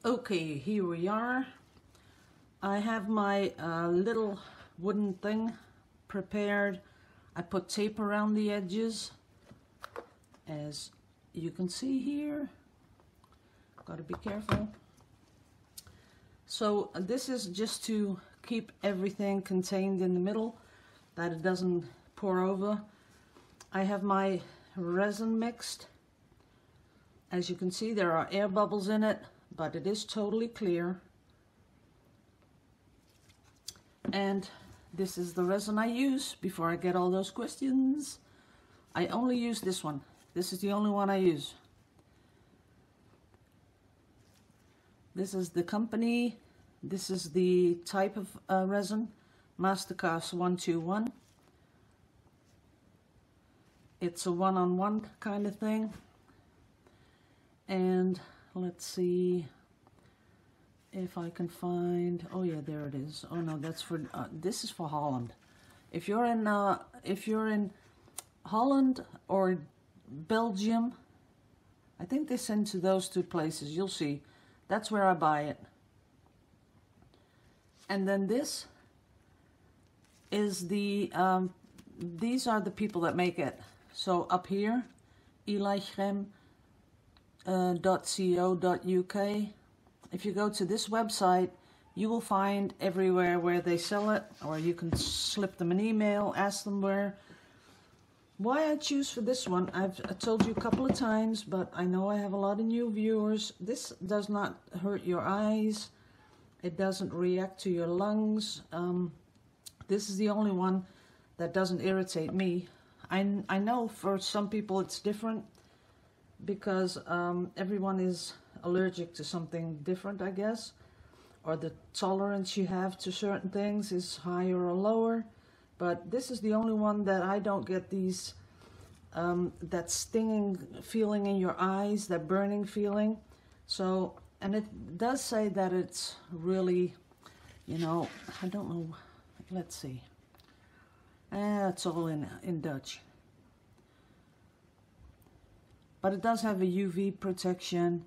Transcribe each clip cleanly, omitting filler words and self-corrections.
Okay, here we are. I have my little wooden thing prepared. I put tape around the edges, as you can see here. Gotta be careful. So this is just to keep everything contained in the middle, that it doesn't pour over. I have my resin mixed. As you can see, there are air bubbles in it, but it is totally clear. And this is the resin I use before I get all those questions. I only use this one. This is the only one I use. This is the company. This is the type of resin, Mastercast 121. It's a one-on-one kind of thing. And let's see if I can find, oh yeah, there it is. Oh no, that's for, this is for Holland. If you're in Holland or Belgium, I think they send to those two places, you'll see. That's where I buy it. And then this is the, these are the people that make it. So up here, Iridescent. .co.uk. If you go to this website, you will find everywhere where they sell it, or you can slip them an email, ask them why I choose for this one. I've told you a couple of times, but I know I have a lot of new viewers. This does not hurt your eyes. It doesn't react to your lungs. This is the only one that doesn't irritate me. I know for some people it's different, because everyone is allergic to something different, I guess, or the tolerance you have to certain things is higher or lower. But this is the only one that I don't get these that stinging feeling in your eyes, that burning feeling. So, and it does say that it's really, you know, I don't know, let's see, it's all in Dutch. But it does have a UV protection,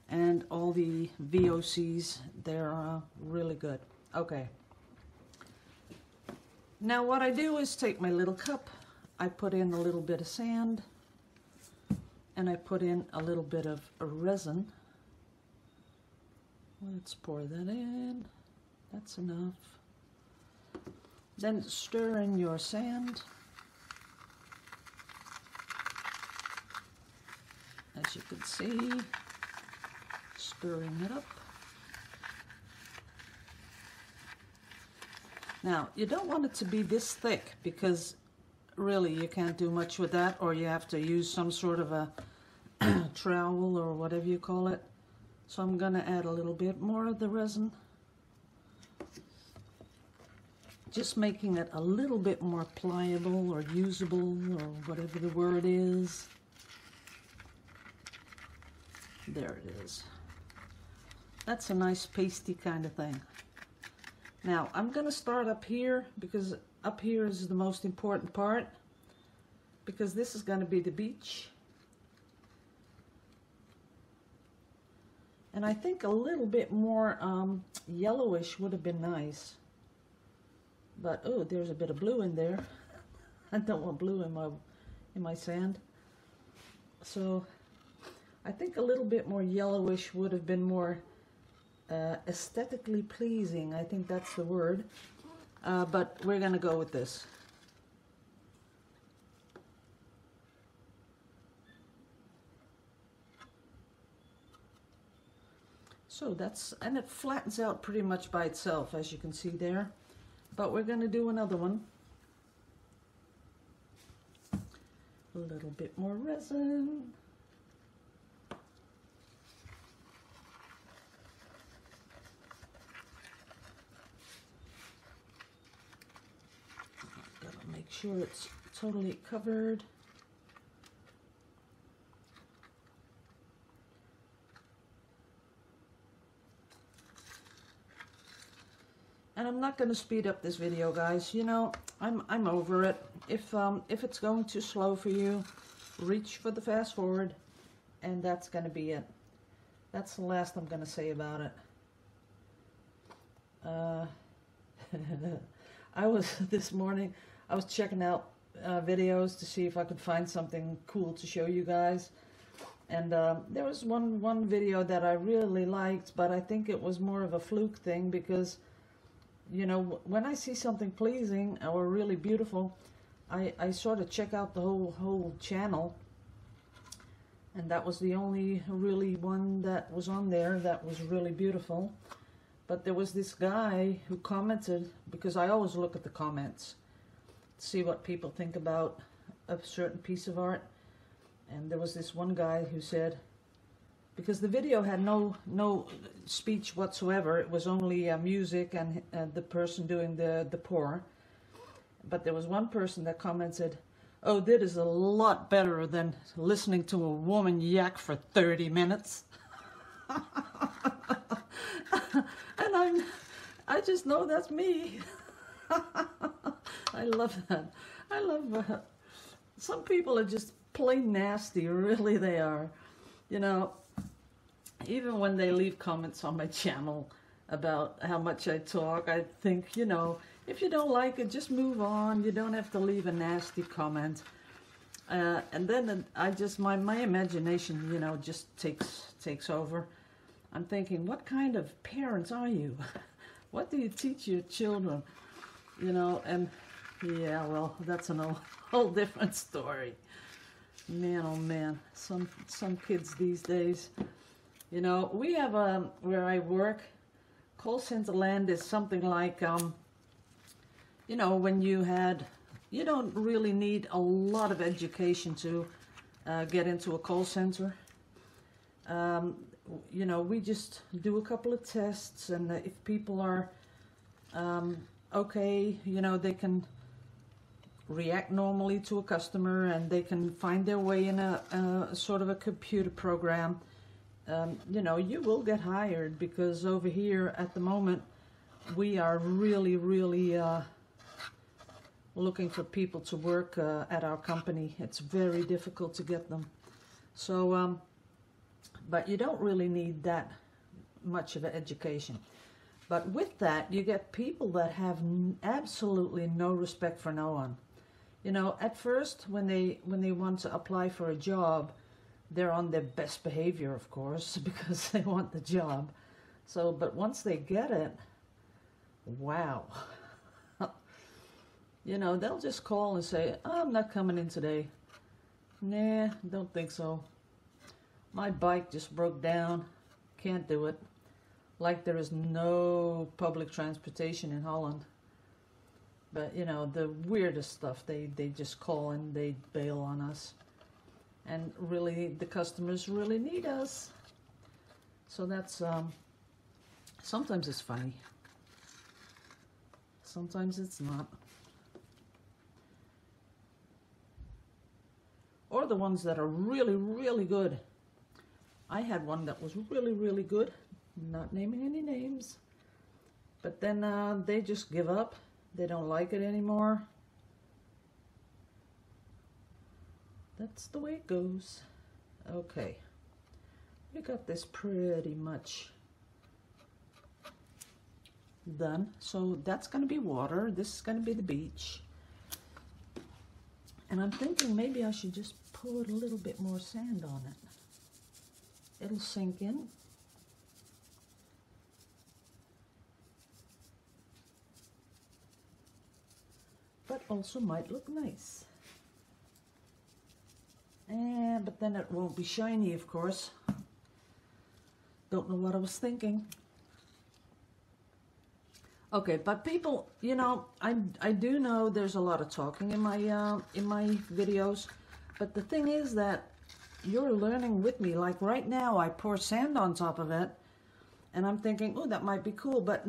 and all the VOCs, they're really good. Okay. Now what I do is take my little cup, I put in a little bit of sand, and I put in a little bit of resin. Let's pour that in. That's enough. Then stir in your sand. As you can see, stirring it up. Now, you don't want it to be this thick, because really you can't do much with that, or you have to use some sort of a trowel or whatever you call it. So I'm going to add a little bit more of the resin, just making it a little bit more pliable or usable, or whatever the word is. There it is. That's a nice pasty kind of thing. Now I'm going to start up here, because up here is the most important part, because this is going to be the beach. And I think a little bit more yellowish would have been nice. But oh, there's a bit of blue in there. I don't want blue in my sand. So I think a little bit more yellowish would have been more aesthetically pleasing. I think that's the word. But we're going to go with this. So that's, and it flattens out pretty much by itself, as you can see there. But we're going to do another one. A little bit more resin. Make sure it's totally covered. And I'm not going to speed up this video, guys. You know, I'm over it. If it's going too slow for you, reach for the fast forward, and that's going to be it. That's the last I'm going to say about it. This morning, I was checking out videos to see if I could find something cool to show you guys. And there was one video that I really liked, but I think it was more of a fluke thing because, you know, when I see something pleasing or really beautiful, I sort of check out the whole channel. And that was the only really one that was on there that was really beautiful. But there was this guy who commented, because I always look at the comments to see what people think about a certain piece of art. And there was this one guy who said, because the video had no speech whatsoever, it was only music and the person doing the pour. But there was one person that commented, "Oh, that is a lot better than listening to a woman yak for 30 minutes." And I just know that's me. I love that. I love that. Some people are just plain nasty, really they are. You know, even when they leave comments on my channel about how much I talk, I think, you know, if you don't like it, just move on. You don't have to leave a nasty comment. And then my imagination, you know, just takes over. I'm thinking, what kind of parents are you? What do you teach your children? You know, and yeah, well, that's a whole different story. Man, oh man, some kids these days. You know, we have where I work, call center land is something like, you know, when you don't really need a lot of education to get into a call center. You know, we just do a couple of tests, and if people are okay, you know, they can react normally to a customer, and they can find their way in a sort of a computer program. You know, you will get hired, because over here at the moment we are really looking for people to work at our company. It's very difficult to get them. So but you don't really need that much of an education. But with that, you get people that have absolutely no respect for no one. You know, at first, when they want to apply for a job, they're on their best behavior, of course, because they want the job. So, but once they get it, wow. You know, they'll just call and say, "Oh, I'm not coming in today." "Nah, don't think so. My bike just broke down. Can't do it." Like there is no public transportation in Holland. But, you know, the weirdest stuff, they just call and they bail on us. And really, the customers really need us. So that's, sometimes it's funny. Sometimes it's not. Or the ones that are really good. I had one that was really good. Not naming any names. But then they just give up. They don't like it anymore. That's the way it goes. Okay. We got this pretty much done. So that's going to be water. This is going to be the beach. And I'm thinking maybe I should just put a little bit more sand on it. It'll sink in. But also might look nice. But then it won't be shiny, of course. Don't know what I was thinking. Okay, but people, you know, I do know there's a lot of talking in my videos, but the thing is that you're learning with me. Like right now, I pour sand on top of it, and I'm thinking, oh, that might be cool. But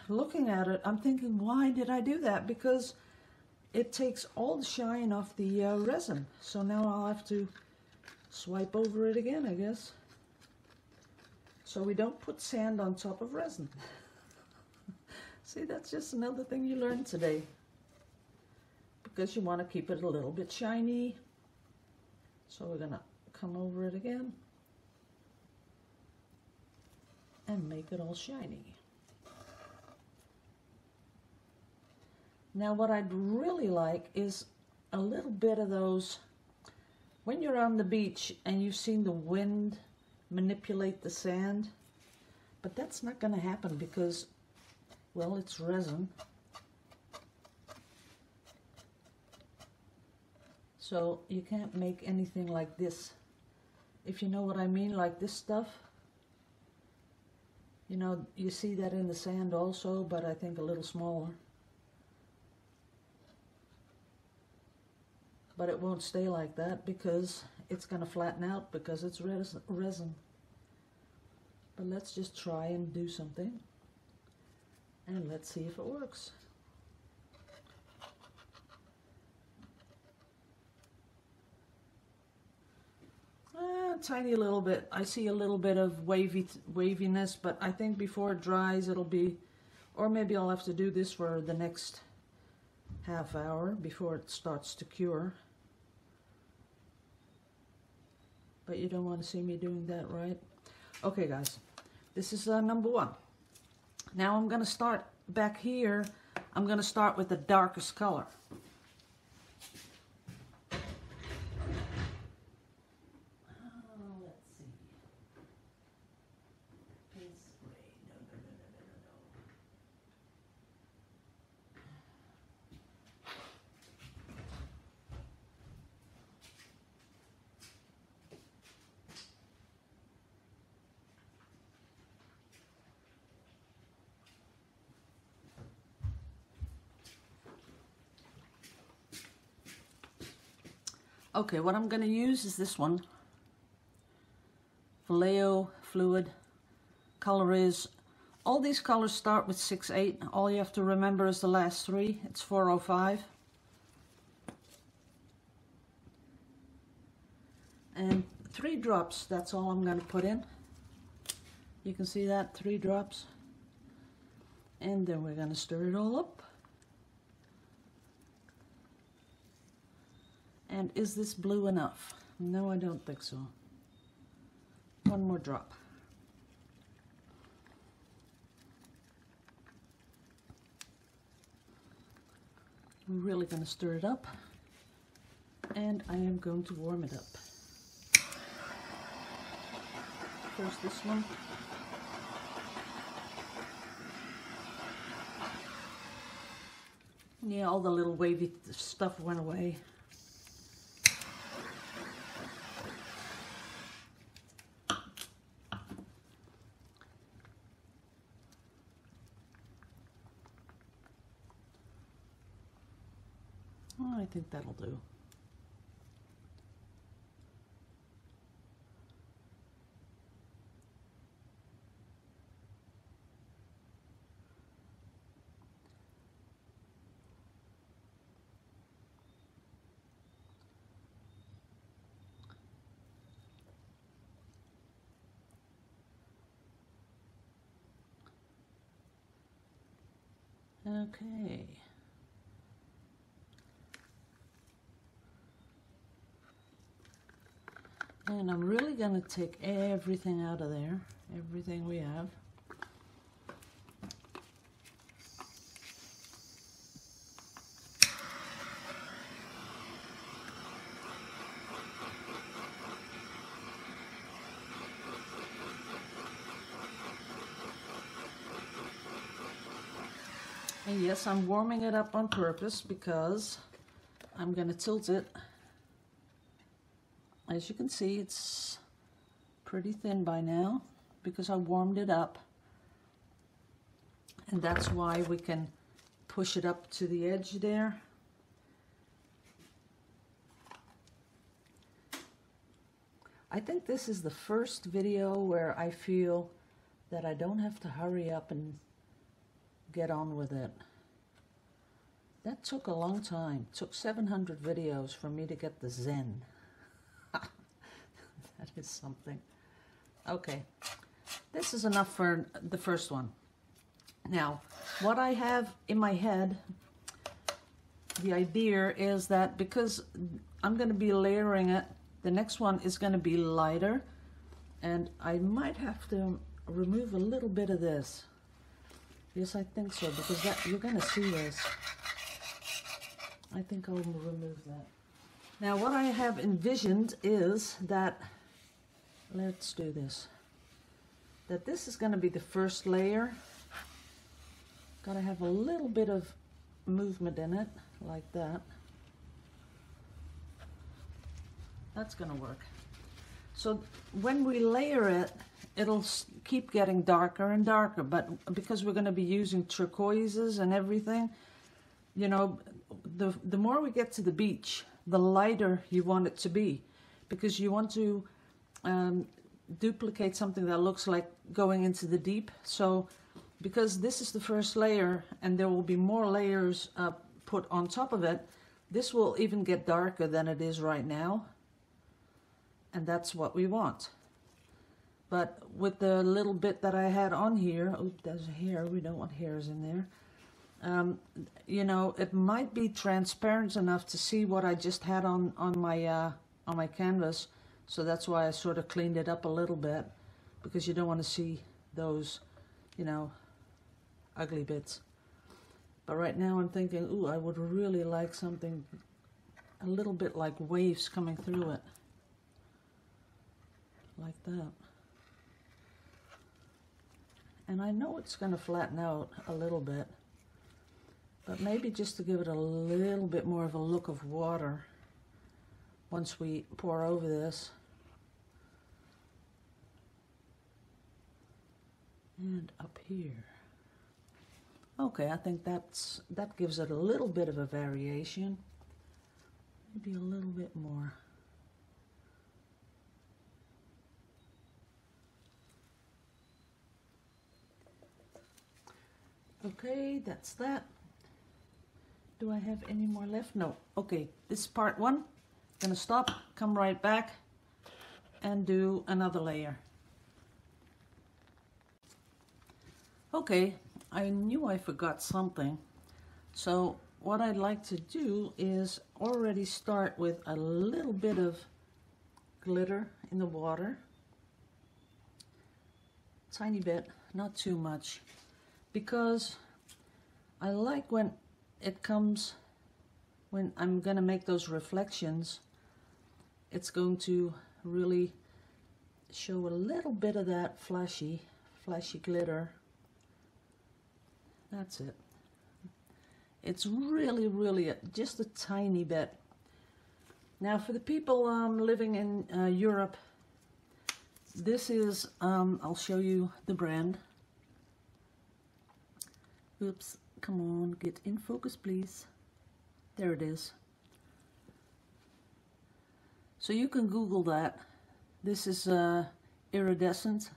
looking at it, I'm thinking, why did I do that? Because it takes all the shine off the resin. So now I'll have to swipe over it again, I guess. So we don't put sand on top of resin. See, that's just another thing you learned today. Because you want to keep it a little bit shiny. So we're going to come over it again. and make it all shiny. Now what I'd really like is a little bit of those, when you're on the beach and you've seen the wind manipulate the sand, but that's not going to happen because, well, it's resin. So you can't make anything like this. If you know what I mean, like this stuff. You know, you see that in the sand also, but I think a little smaller. But it won't stay like that because it's going to flatten out because it's resin. But let's just try and do something. And let's see if it works. Tiny little bit. I see a little bit of waviness, but I think before it dries it'll be, or maybe I'll have to do this for the next half hour before it starts to cure. But you don't want to see me doing that, right? Okay guys, this is number one. Now I'm going to start back here. I'm going to start with the darkest color. Okay, what I'm going to use is this one, Vallejo Fluid. Color is, all these colors start with 6-8. All you have to remember is the last three. It's 405. And 3 drops, that's all I'm going to put in. You can see that, 3 drops. And then we're going to stir it all up. And is this blue enough? No, I don't think so. 1 more drop. I'm really going to stir it up. And I am going to warm it up. First this one. Yeah, all the little wavy stuff went away. I think that'll do. Okay. And I'm really going to take everything out of there, everything we have. And yes, I'm warming it up on purpose because I'm going to tilt it. As you can see, it's pretty thin by now because I warmed it up. And that's why we can push it up to the edge there. I think this is the first video where I feel that I don't have to hurry up and get on with it. That took a long time. It took 700 videos for me to get the zen. That is something. Okay, this is enough for the first one. Now, what I have in my head, the idea is that because I'm going to be layering it, the next one is going to be lighter, and I might have to remove a little bit of this. Yes, I think so, because that, you're going to see this. I think I'll remove that. Now what I have envisioned is that, let's do this, that this is going to be the first layer. Got to have a little bit of movement in it, like that. That's going to work. So when we layer it, it'll keep getting darker and darker, but because we're going to be using turquoises and everything, you know, the more we get to the beach, the lighter you want it to be, because you want to duplicate something that looks like going into the deep. So because this is the first layer and there will be more layers put on top of it, this will even get darker than it is right now. And that's what we want. But with the little bit that I had on here, oh, there's hair, we don't want hairs in there. You know, it might be transparent enough to see what I just had on my canvas. So that's why I sort of cleaned it up a little bit, because you don't want to see those, you know, ugly bits. But right now I'm thinking, ooh, I would really like something a little bit like waves coming through it. Like that. And I know it's going to flatten out a little bit, but maybe just to give it a little bit more of a look of water once we pour over this. And up here. Okay, I think that gives it a little bit of a variation. Maybe a little bit more. Okay, that's that. Do I have any more left? No. Okay, this is part one. Gonna stop, come right back, and do another layer. Okay, I knew I forgot something. So what I'd like to do is already start with a little bit of glitter in the water. Tiny bit, not too much. Because I like when it comes, when I'm going to make those reflections, it's going to really show a little bit of that flashy glitter. That's it. It's really just a tiny bit. Now for the people living in Europe, this is, I'll show you the brand. Oops, come on, get in focus, please. There it is. So you can Google that. This is Iridescent.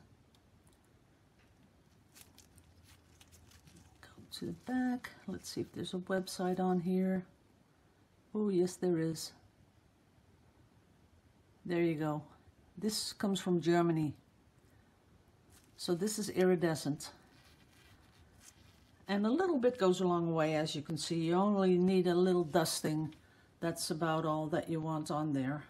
Go to the back. Let's see if there's a website on here. Oh, yes, there is. There you go. This comes from Germany. So this is Iridescent. And a little bit goes a long way, as you can see. You only need a little dusting. That's about all that you want on there.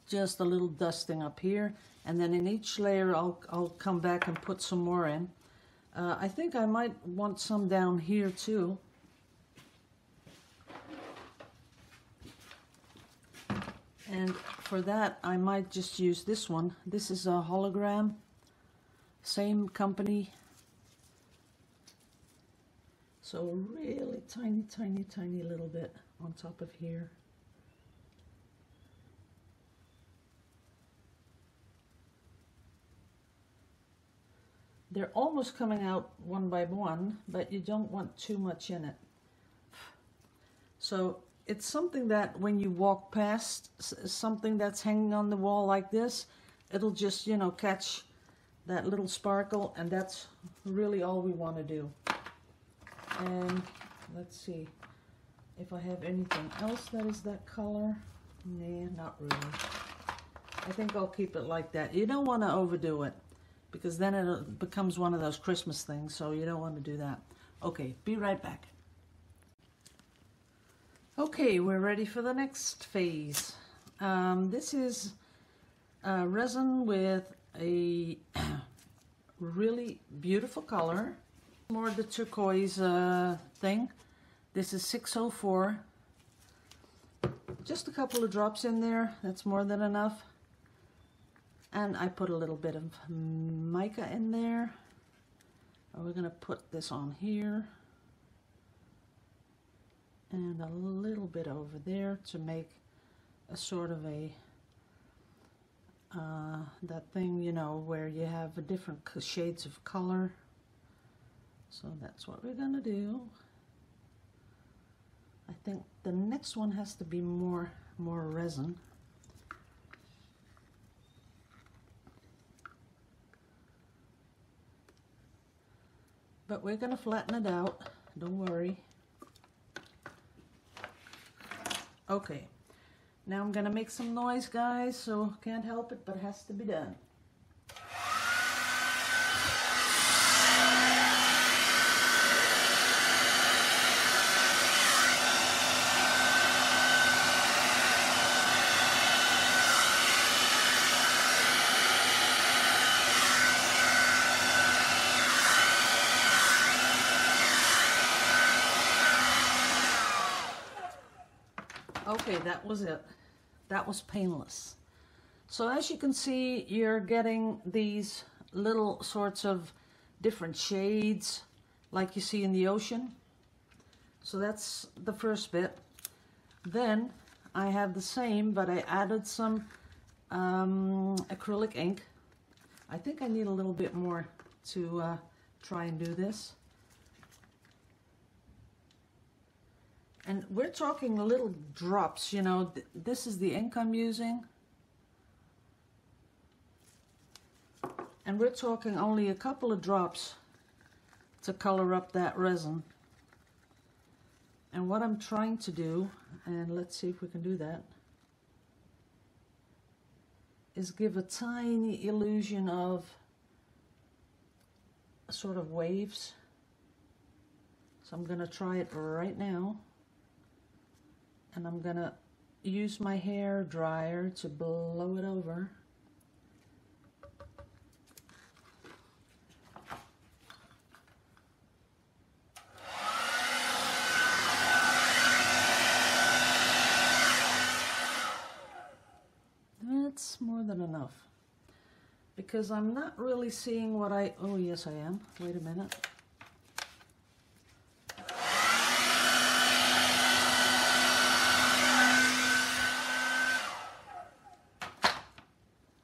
Just a little dusting up here. And then in each layer, I'll come back and put some more in. I think I might want some down here too. And for that, I might just use this one. This is a hologram. Same company. So really tiny little bit on top of here. They're almost coming out one by one, but you don't want too much in it. So it's something that when you walk past something that's hanging on the wall like this, it'll just, you know, catch that little sparkle, and that's really all we want to do. And let's see if I have anything else that is that color. Nah, not really. I think I'll keep it like that. You don't want to overdo it, because then it becomes one of those Christmas things, so you don't want to do that. Okay, be right back. Okay, we're ready for the next phase. This is resin with a really beautiful color. More the turquoise thing. This is 604. Just a couple of drops in there, that's more than enough. And I put a little bit of mica in there. And we're going to put this on here. And a little bit over there to make a sort of a, that thing, you know, where you have a different shades of color. So that's what we're going to do. I think the next one has to be more resin. But we're going to flatten it out, don't worry. Okay, now I'm going to make some noise, guys, so can't help it, but it has to be done. Okay, that was it. That was painless. So as you can see, you're getting these little sorts of different shades like you see in the ocean. So that's the first bit. Then I have the same, but I added some acrylic ink. I think I need a little bit more to try and do this. And we're talking little drops, you know. This is the ink I'm using. And we're talking only a couple of drops to color up that resin. And what I'm trying to do, and let's see if we can do that, is give a tiny illusion of sort of waves. So I'm going to try it right now. And I'm going to use my hair dryer to blow it over. That's more than enough. Because I'm not really seeing what I... Oh, yes, I am. Wait a minute.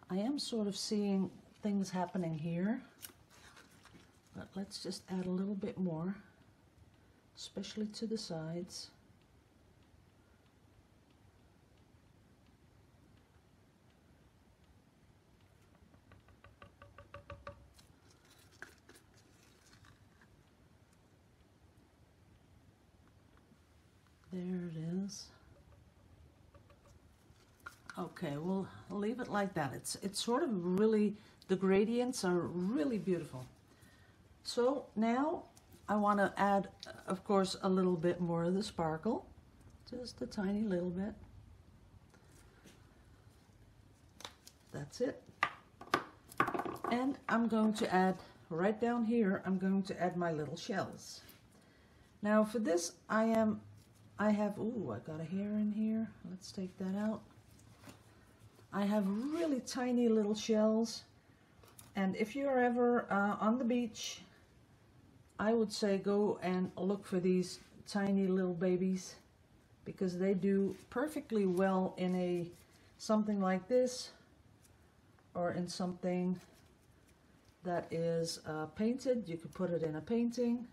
I am sort of seeing things happening here, but let's just add a little bit more, especially to the sides. There it is. Okay, we'll leave it like that. It's sort of really, the gradients are really beautiful. So now I want to add, of course, a little bit more of the sparkle, just a tiny little bit. That's it. And I'm going to add, right down here, I'm going to add my little shells. Now for this, I have, ooh, I got a hair in here. Let's take that out. I have really tiny little shells, and if you're ever on the beach, I would say go and look for these tiny little babies, because they do perfectly well in a something like this, or in something that is painted. You could put it in a painting,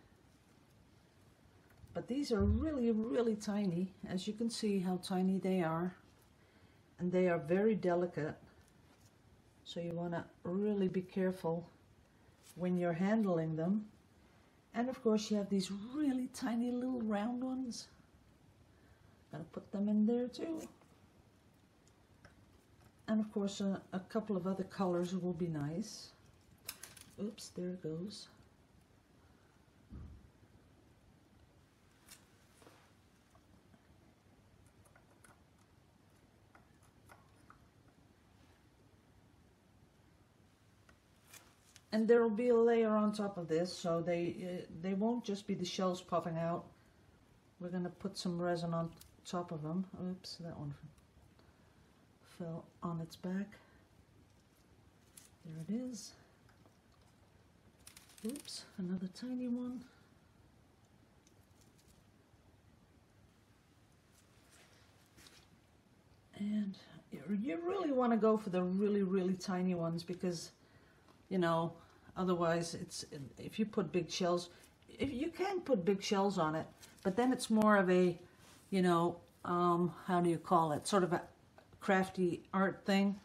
but these are really, really tiny. As you can see how tiny they are. And they are very delicate, so you want to really be careful when you're handling them. And of course you have these really tiny little round ones. Gotta put them in there too. And of course a couple of other colors will be nice. Oops, there it goes. And there will be a layer on top of this, so they won't just be the shells popping out. We're going to put some resin on top of them. Oops, that one fell on its back. There it is. Oops, another tiny one. And you really want to go for the really, really tiny ones because, you know, otherwise it's, if you put big shells, if you can put big shells on it, but then it's more of a, you know, how do you call it? Sort of a crafty art thing.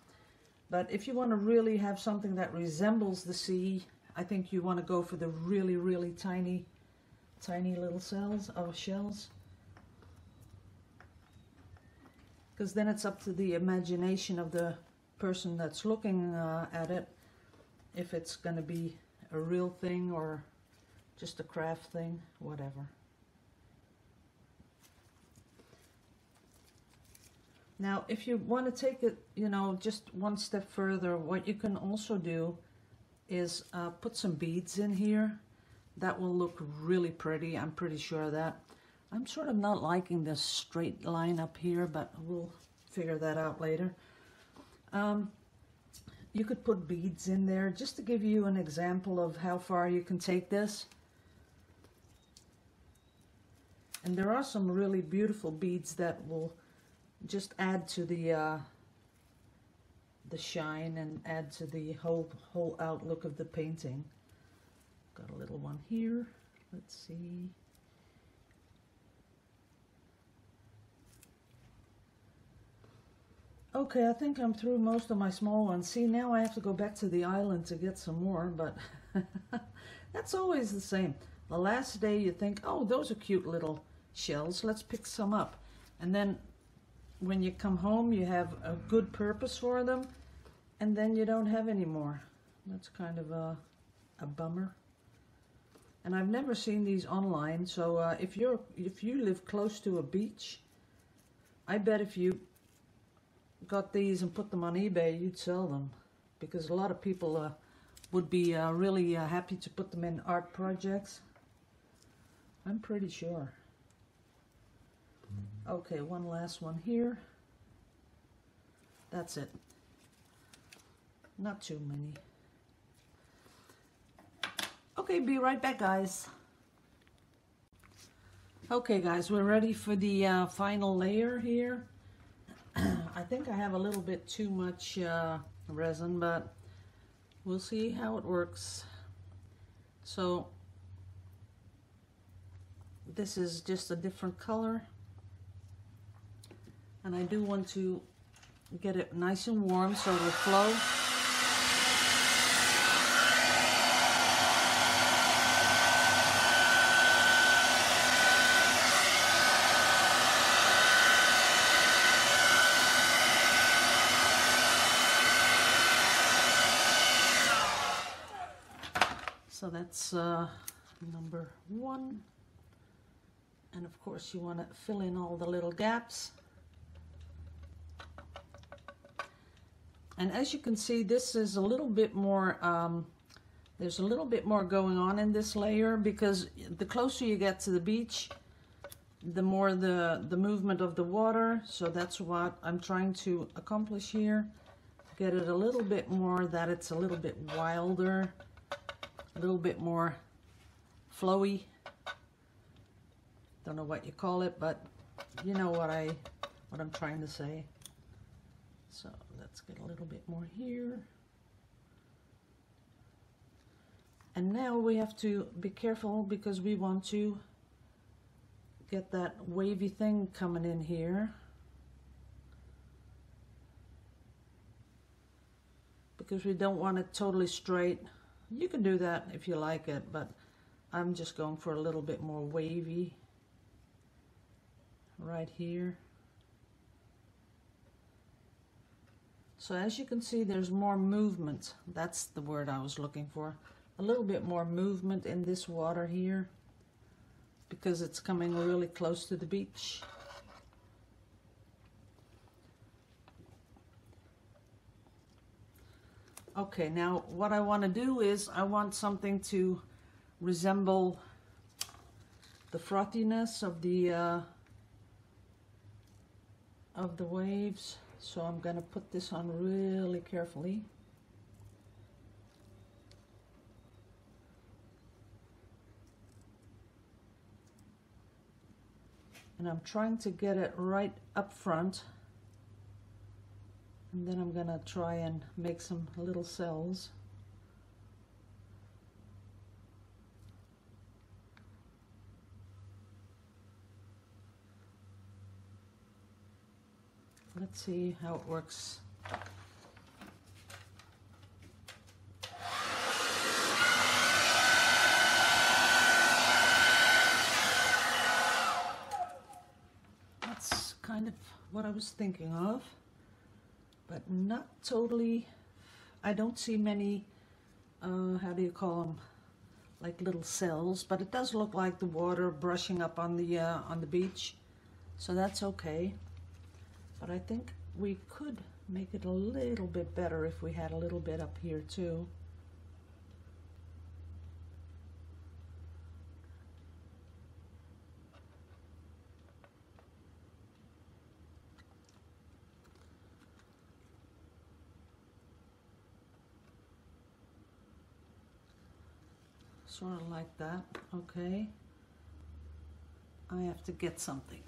But if you want to really have something that resembles the sea, I think you want to go for the really, really tiny little shells. Because then it's up to the imagination of the person that's looking at it, if it's going to be a real thing or just a craft thing, whatever. Now, if you want to take it, you know, just one step further, what you can also do is put some beads in here. That will look really pretty, I'm pretty sure of that. I'm sort of not liking this straight line up here, but we'll figure that out later. You could put beads in there just to give you an example of how far you can take this. And there are some really beautiful beads that will just add to the shine and add to the whole outlook of the painting. Got a little one here. Let's see. Okay, I think I'm through most of my small ones. See, now I have to go back to the island to get some more, but that's always the same. The last day you think, oh, those are cute little shells, let's pick some up. And then when you come home, you have a good purpose for them, and then you don't have any more. That's kind of a bummer. And I've never seen these online, so if you live close to a beach, I bet if you got these and put them on eBay, you'd sell them, because a lot of people would be really happy to put them in art projects. I'm pretty sure. Okay, one last one here. That's it. Not too many. Okay, be right back, guys. Okay, guys, we're ready for the final layer here. I think I have a little bit too much resin, but we'll see how it works. So this is just a different color, and I do want to get it nice and warm so it'll flow. So that's number one. And of course you want to fill in all the little gaps. And as you can see, this is a little bit more, there's a little bit more going on in this layer, because the closer you get to the beach, the more the movement of the water. So that's what I'm trying to accomplish here. Get it a little bit more, that it's a little bit wilder, a little bit more flowy. Don't know what you call it, but you know what I'm trying to say. So let's get a little bit more here. And now we have to be careful, because we want to get that wavy thing coming in here, because we don't want it totally straight. You can do that if you like it, but I'm just going for a little bit more wavy right here. So as you can see, there's more movement. That's the word I was looking for. A little bit more movement in this water here, because it's coming really close to the beach. Okay, now what I want to do is I want something to resemble the frothiness of the waves. So I'm going to put this on really carefully. And I'm trying to get it right up front. And then I'm going to try and make some little cells. Let's see how it works. That's kind of what I was thinking of, but not totally. I don't see many, how do you call them, like little cells, but it does look like the water brushing up on the beach, so that's okay. But I think we could make it a little bit better if we had a little bit up here too. Sort of like that, okay. I have to get something.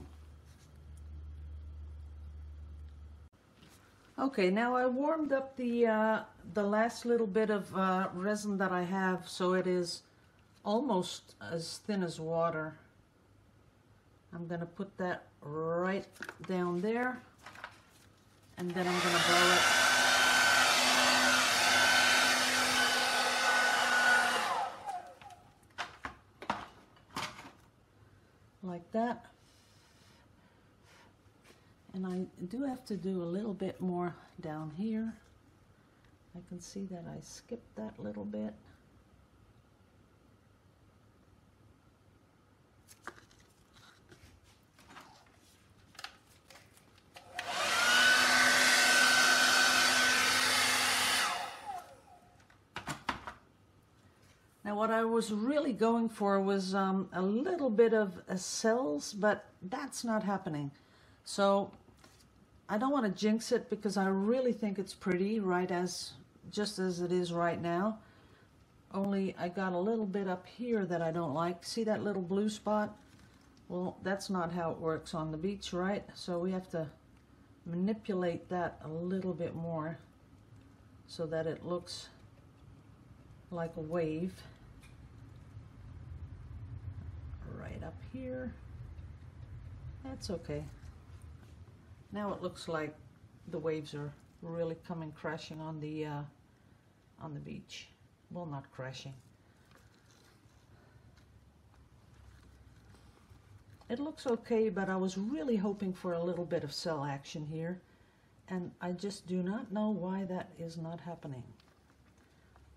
Okay, now I warmed up the last little bit of resin that I have, so it is almost as thin as water. I'm going to put that right down there, and then I'm going to blow it. Like that. And I do have to do a little bit more down here. I can see that I skipped that little bit. Now what I was really going for was a little bit of cells, but that's not happening. So I don't want to jinx it because I really think it's pretty, right, just as it is right now. Only I got a little bit up here that I don't like. See that little blue spot? Well, that's not how it works on the beach, right? So we have to manipulate that a little bit more so that it looks like a wave. Right up here. That's okay. Now it looks like the waves are really coming crashing on the beach. Well, not crashing. It looks okay, but I was really hoping for a little bit of cell action here, and I just do not know why that is not happening.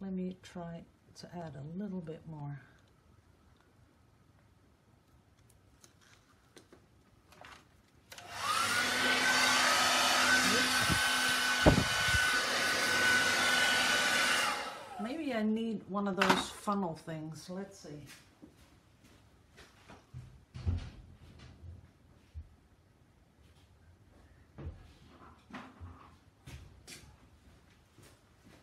Let me try to add a little bit more. Maybe I need one of those funnel things. Let's see.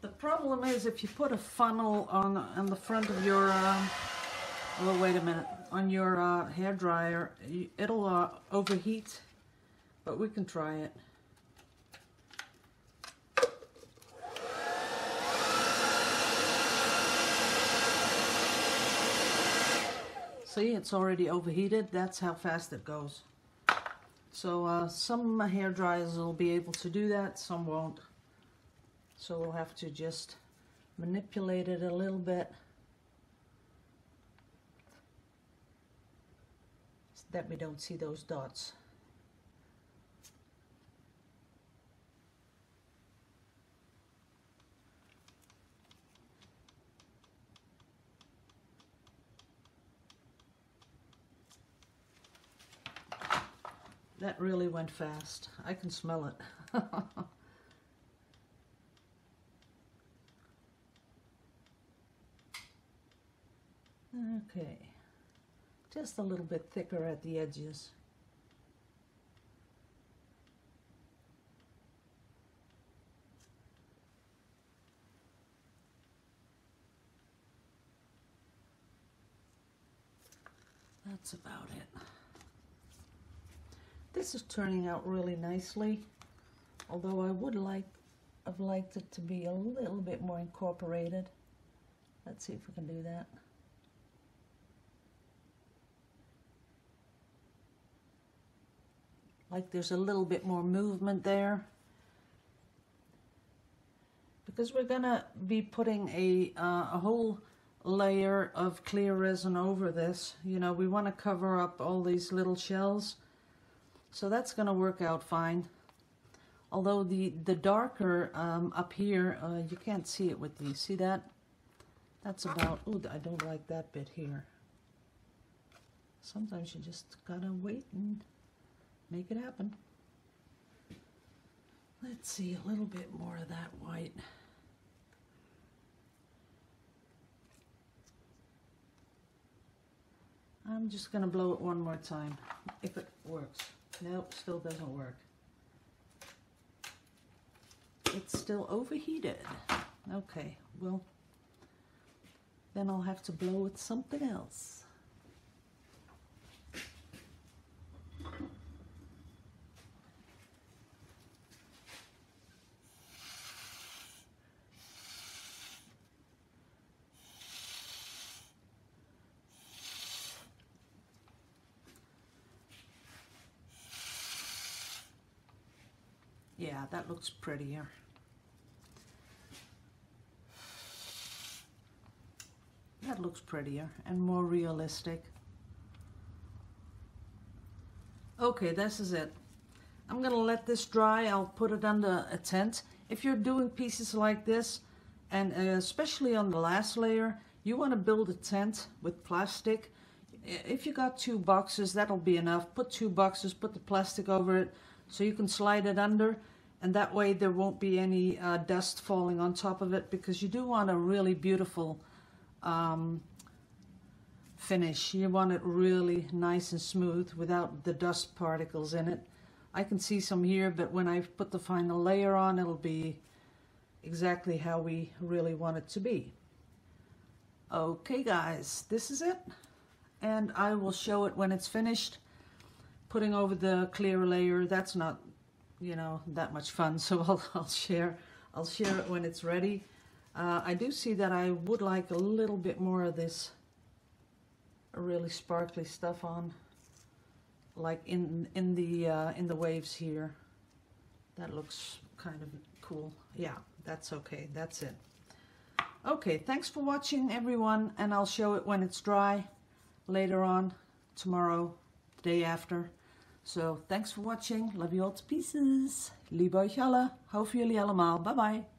The problem is if you put a funnel on the front of your, well, wait a minute, on your hair dryer, it'll overheat, but we can try it. See, it's already overheated. That's how fast it goes. So some hair dryers will be able to do that, some won't. So we'll have to just manipulate it a little bit so that we don't see those dots. That really went fast. I can smell it. Okay, just a little bit thicker at the edges. That's about it. This is turning out really nicely, although I would have liked it to be a little bit more incorporated. Let's see if we can do that. Like there's a little bit more movement there. Because we're gonna be putting a whole layer of clear resin over this. You know, we want to cover up all these little shells. So that's gonna work out fine. Although the darker up here, you can't see it with these. See that? That's about, ooh, I don't like that bit here. Sometimes you just gotta wait and make it happen. Let's see, a little bit more of that white. I'm just gonna blow it one more time, if it works. Nope, still doesn't work. It's still overheated. Okay, well, then I'll have to blow with something else. Yeah, that looks prettier. That looks prettier and more realistic. Okay, this is it. I'm gonna let this dry. I'll put it under a tent. If you're doing pieces like this, and especially on the last layer, you want to build a tent with plastic. If you got 2 boxes, that'll be enough. Put 2 boxes, put the plastic over it so you can slide it under, and that way there won't be any dust falling on top of it, because you do want a really beautiful finish. You want it really nice and smooth without the dust particles in it. I can see some here, but when I put the final layer on, it'll be exactly how we really want it to be. Okay guys, this is it, and I will show it when it's finished. Putting over the clear layer, that's not, you know, that much fun, so I'll share it when it's ready. I do see that I would like a little bit more of this really sparkly stuff on, like in the waves here. That looks kind of cool. Yeah, that's okay. That's it. Okay, thanks for watching everyone, and I'll show it when it's dry later on, tomorrow, the day after. So thanks for watching. Love you all to pieces. Liebe euch alle. Hou voor jullie allemaal. Bye bye.